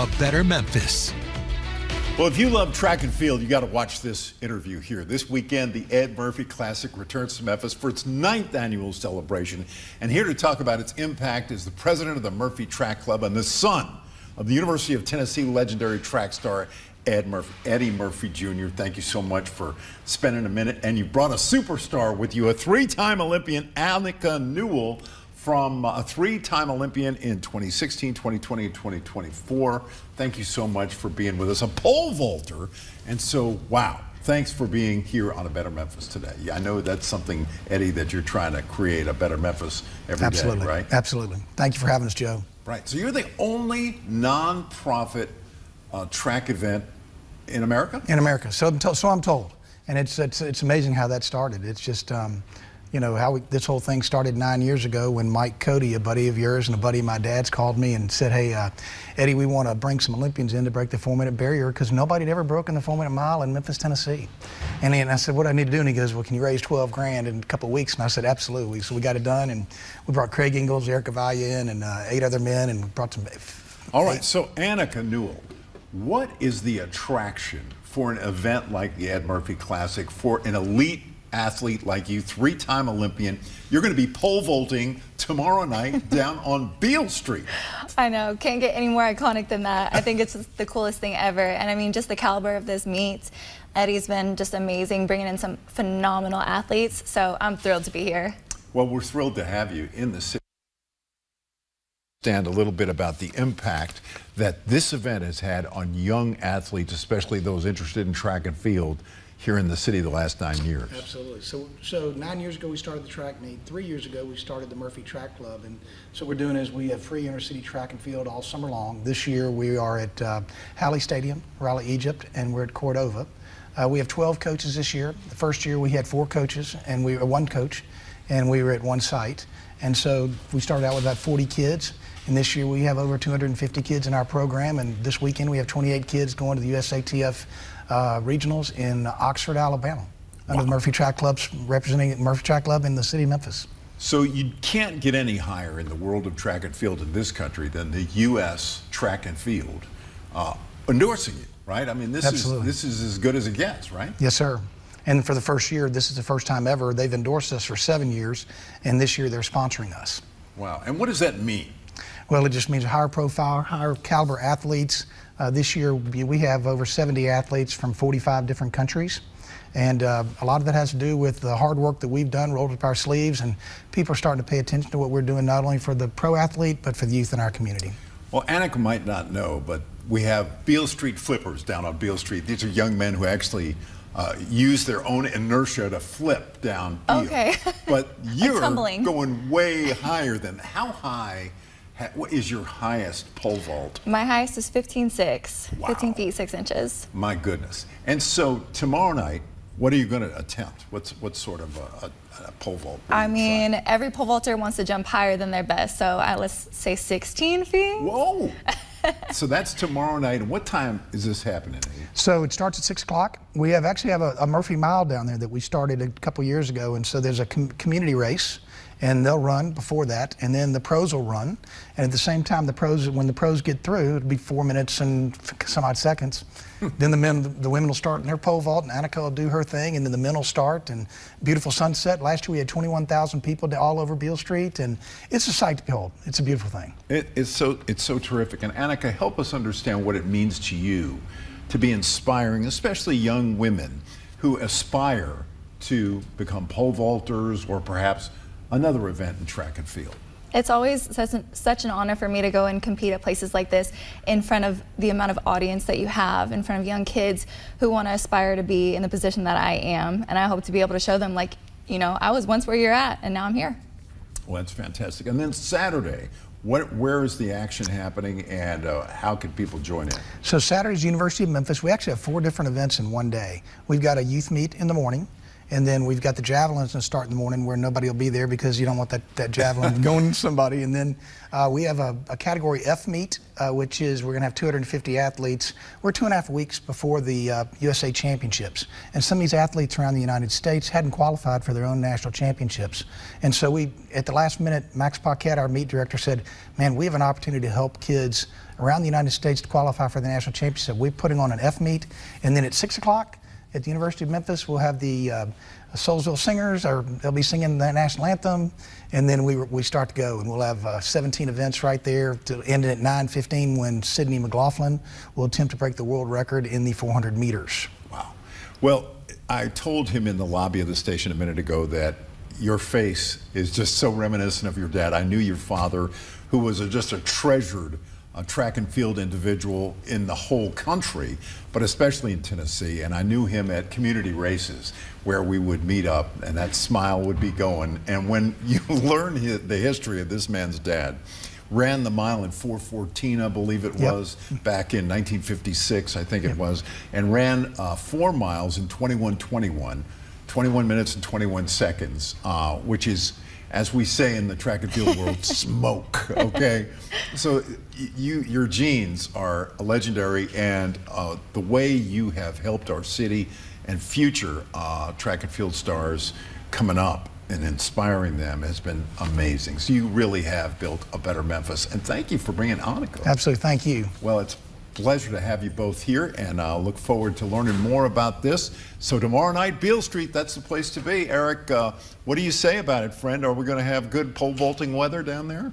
A Better Memphis. Well, if you love track and field, you got to watch this interview here. This weekend, the Ed Murphey Classic returns to Memphis for its 9th annual celebration. And here to talk about its impact is the president of the Murphy Track Club and the son of the University of Tennessee legendary track star, Eddie Murphy Jr. Thank you so much for spending a minute. And you brought a superstar with you, a 3-time Olympian, Annika Newell, from a 3-time Olympian in 2016, 2020, and 2024. Thank you so much for being with us. A pole vaulter. And so, wow, thanks for being here on A Better Memphis today. I know that's something, Eddie, that you're trying to create, a better Memphis every day, right? Absolutely. Thank you for having us, Joe. Right. So you're the only nonprofit track event in America? In America. So I'm told. And it's amazing how that started. It's just, you know, how this whole thing started 9 years ago when Mike Cody, a buddy of yours and a buddy of my dad's, called me and said, hey, Eddie, we want to bring some Olympians in to break the 4-minute barrier because nobody had ever broken the 4-minute mile in Memphis, Tennessee. And I said, what do I need to do? And he goes, well, can you raise 12 grand in a couple of weeks? And I said, absolutely. So we got it done, and we brought Craig Ingalls, Eric Cavalia in, and 8 other men, and we brought some. All right, so Annika Newell, what is the attraction for an event like the Ed Murphy Classic for an elite athlete like you, 3-time Olympian? You're going to be pole vaulting tomorrow night down on Beale Street. I know, can't get any more iconic than that. I think it's the coolest thing ever. And I mean, just the caliber of this meet. Eddie's been just amazing, bringing in some phenomenal athletes. So I'm thrilled to be here. Well, we're thrilled to have you in the city. Understand a little bit about the impact that this event has had on young athletes, especially those interested in track and field, here in the city the last 9 years. Absolutely. So 9 years ago we started the track meet. 3 years ago we started the Murphy Track Club, and so what we're doing is we have free intercity track and field all summer long. This year we are at Halley Stadium, Raleigh, Egypt, and we're at Cordova. We have 12 coaches this year. The first year we had 4 coaches and we were 1 coach, and we were at 1 site. And so we started out with about 40 kids, and this year we have over 250 kids in our program, and this weekend we have 28 kids going to the USATF regionals in Oxford, Alabama, under the Murphy Track Clubs, representing Murphy Track Club in the city of Memphis. So you can't get any higher in the world of track and field in this country than the U.S. track and field endorsing you, right? I mean, this is as good as it gets, right? Yes, sir. And for the first year, this is the first time ever. They've endorsed us for 7 years, and this year they're sponsoring us. Wow. And what does that mean? Well, it just means higher profile, higher caliber athletes. This year we have over 70 athletes from 45 different countries, and a lot of that has to do with the hard work that we've done, rolled up our sleeves, and people are starting to pay attention to what we're doing, not only for the pro athlete but for the youth in our community. Well, Annika might not know, but we have Beale Street flippers down on Beale Street. These are young men who actually use their own inertia to flip down Beale. Okay. But you're tumbling. going way higher than that. How high? What is your highest pole vault? My highest is 15.6, Wow. 15 feet 6 inches. My goodness. And so tomorrow night, what are you going to attempt? What's sort of a pole vault? I mean, every pole vaulter wants to jump higher than their best, so let's say 16 feet. Whoa! So that's tomorrow night. And what time is this happening? So it starts at 6 o'clock. We actually have a Murphy Mile down there that we started a couple years ago, and so there's a community race, and they'll run before that, and then the pros will run, and at the same time when the pros get through, it'll be 4 minutes and some odd seconds. Then the women will start in their pole vault, and Annika will do her thing, and then the men will start, and beautiful sunset. Last year we had 21,000 people all over Beale Street, and it's a sight to behold. It's a beautiful thing. It's so terrific. And Annika, help us understand what it means to you to be inspiring, especially young women who aspire to become pole vaulters or perhaps another event in track and field. It's always such an honor for me to go and compete at places like this in front of the amount of audience that you have, in front of young kids who want to aspire to be in the position that I am. And I hope to be able to show them, like, you know, I was once where you're at and now I'm here. Well, that's fantastic. And then Saturday, where is the action happening, and how can people join in? So Saturday's University of Memphis. We actually have 4 different events in one day. We've got a youth meet in the morning, And then we've got the javelins that start in the morning where nobody will be there because you don't want that javelin going to somebody. And then we have a category F meet, which is we're going to have 250 athletes. We're 2.5 weeks before the USA Championships. And some of these athletes around the United States hadn't qualified for their own national championships. And so we, at the last minute, Max Paquette, our meet director, said, man, we have an opportunity to help kids around the United States to qualify for the national championship. We're putting on an F meet, and then at 6 o'clock at the University of Memphis, we'll have the Soulsville Singers, or they'll be singing the national anthem, and then we start to go, and we'll have 17 events right there to end at 9:15 when Sydney McLaughlin will attempt to break the world record in the 400 meters. Wow. Well, I told him in the lobby of the station a minute ago that your face is just so reminiscent of your dad. I knew your father, who was just a treasured track and field individual in the whole country, but especially in Tennessee. And I knew him at community races where we would meet up and that smile would be going. And when you learn the history of this man's dad, ran the mile in 4:14, I believe it was, back in 1956, I think it was, and ran 4 miles in 21:21, 21 minutes and 21 seconds, which is, as we say in the track and field world, smoke, okay? So your genes are legendary, and the way you have helped our city and future track and field stars coming up and inspiring them has been amazing. So you really have built a better Memphis, and thank you for bringing Annika. Absolutely, thank you. Well, it's pleasure to have you both here, and I look forward to learning more about this. So tomorrow night, Beale Street, that's the place to be. Eric, what do you say about it, friend? Are we going to have good pole vaulting weather down there?